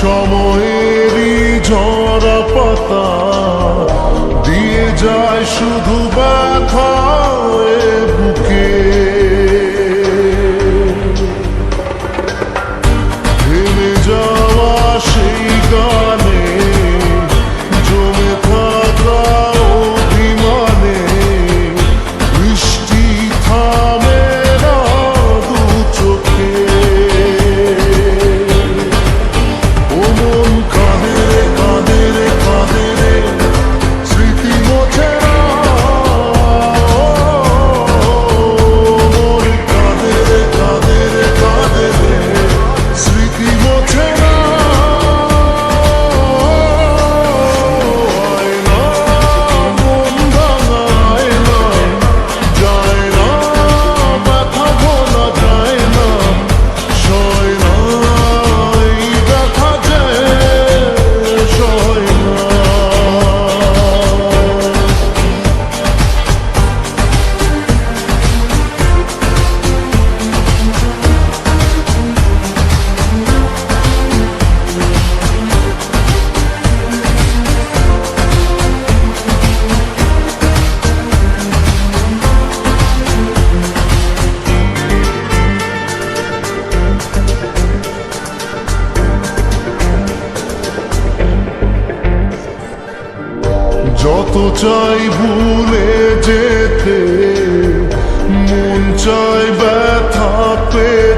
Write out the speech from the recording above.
সময়েরই ঝরা পাতা দিয়ে যায় শুধু ব্যথা এ বুকে। থেমে যাওয়া সেই গানে জমে থাকা অভিমানে বৃষ্টি থামে না দু চোখে। ও মন কাঁদে রে কাঁদে রে কাঁদে রে স্মৃতি মোছে না। মন কাঁদে রে কাঁদে রে কাঁদে রে স্মৃতি মোছে না। আয়না মন ভাঙায় না, যায় না ব্যথা ভোলা যায় না, সয় না এই ব্যথা যে সয় না। যত চাই ভুলে যেতে মন চাই ব্যথা পেয়ে